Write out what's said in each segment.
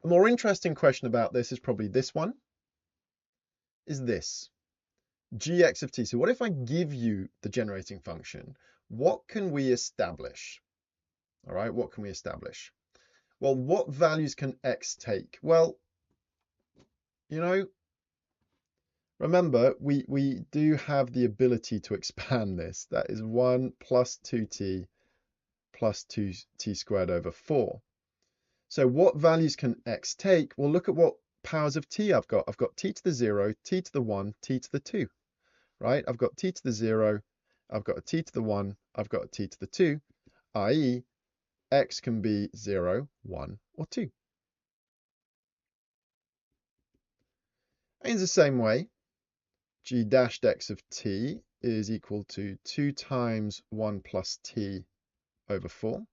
A more interesting question about this is probably this one, is this. Gx of t. So what if I give you the generating function? What can we establish? All right, what can we establish? Well, what values can x take? Well, you know, remember, we do have the ability to expand this. That is 1 plus 2t plus 2t squared over 4. So what values can x take? Well, look at what powers of t I've got. I've got t to the 0, t to the 1, t to the 2, right? I've got t to the 0, I've got a t to the 1, I've got a t to the 2, i.e. x can be 0, 1, or 2. In the same way, g dashed x of t is equal to 2 times 1 plus t over 4.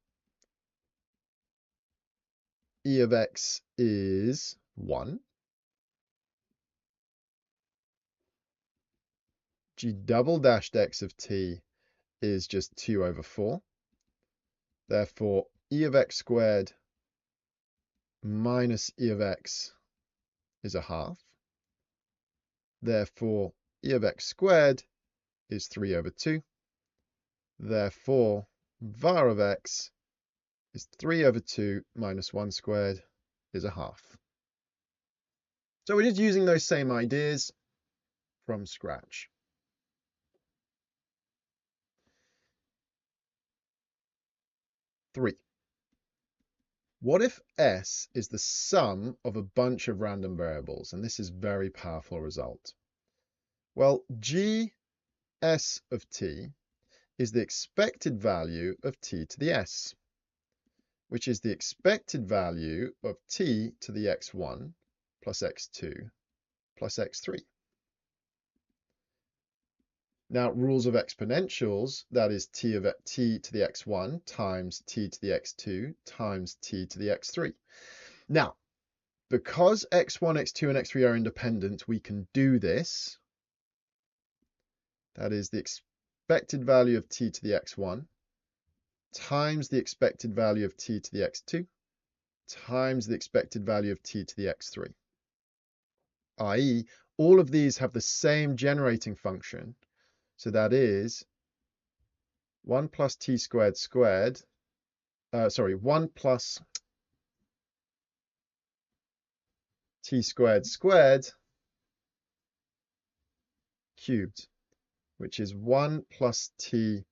E of x is 1. G double dashed x of t is just 2 over 4. Therefore, e of x squared minus e of x is a half. Therefore, e of x squared is 3 over 2. Therefore, var of x is 3 over 2 minus 1 squared is a half. So we're just using those same ideas from scratch. Three. What if S is the sum of a bunch of random variables? And this is a very powerful result. Well, Gs of t is the expected value of t to the s, which is the expected value of t to the x1 plus x2 plus x3. Now, rules of exponentials, that is t to the x1 times t to the x2 times t to the x3. Now, because x1, x2, and x3 are independent, we can do this. That is the expected value of t to the x1 times the expected value of t to the x2 times the expected value of t to the x3. i.e., all of these have the same generating function. So that is 1 plus t squared squared, 1 plus t squared squared cubed, which is 1 plus t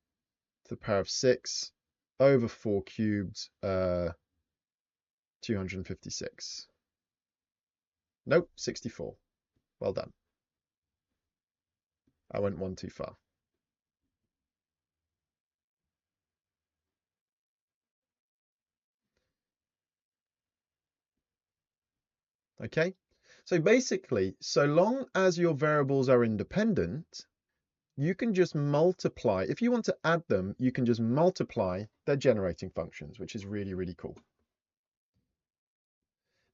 to the power of 6 over 4 cubed, 256. Nope, 64. Well done. I went one too far. Okay, so basically, so long as your variables are independent, you can just multiply. If you want to add them, you can just multiply their generating functions, which is really, really cool.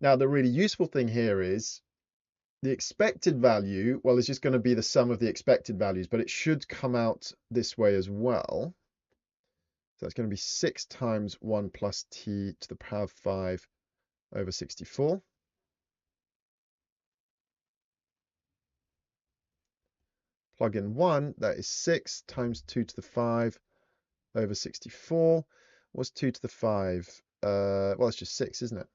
Now, the really useful thing here is the expected value, well, it's just going to be the sum of the expected values, but it should come out this way as well. So that's going to be 6 times 1 plus t to the power of 5 over 64. Plug in 1, that is 6 times 2 to the 5 over 64. What's 2 to the 5? Well, it's just 6, isn't it?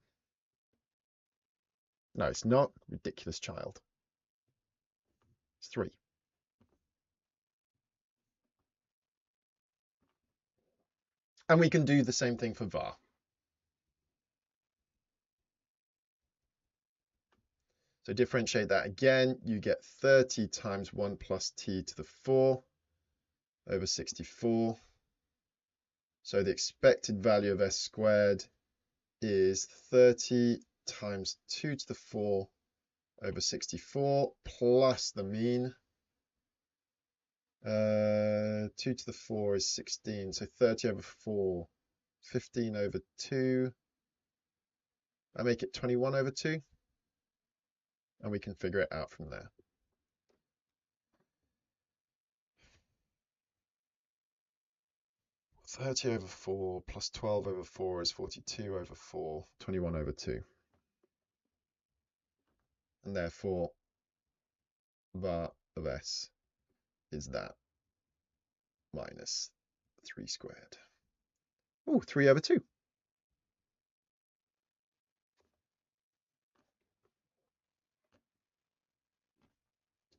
No, it's not. Ridiculous child. It's 3. And we can do the same thing for var. So differentiate that again. You get 30 times 1 plus t to the 4 over 64. So the expected value of s squared is 30 times 2 to the 4 over 64 plus the mean. 2 to the 4 is 16, so 30 over 4, 15 over 2. I make it 21 over 2, and we can figure it out from there. .30 over 4 plus 12 over 4 is 42 over 4, 21 over 2. and therefore var of s is that minus 3 squared. Oh, 3 over 2.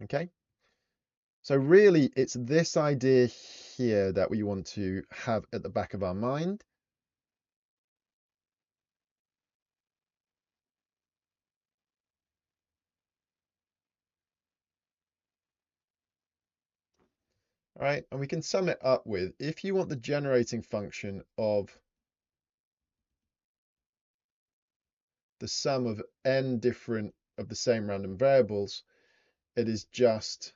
Okay, so really it's this idea here that we want to have at the back of our mind. All right, and we can sum it up with, if you want the generating function of the sum of n different of the same random variables, it is just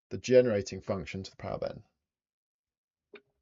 the generating function to the power of n.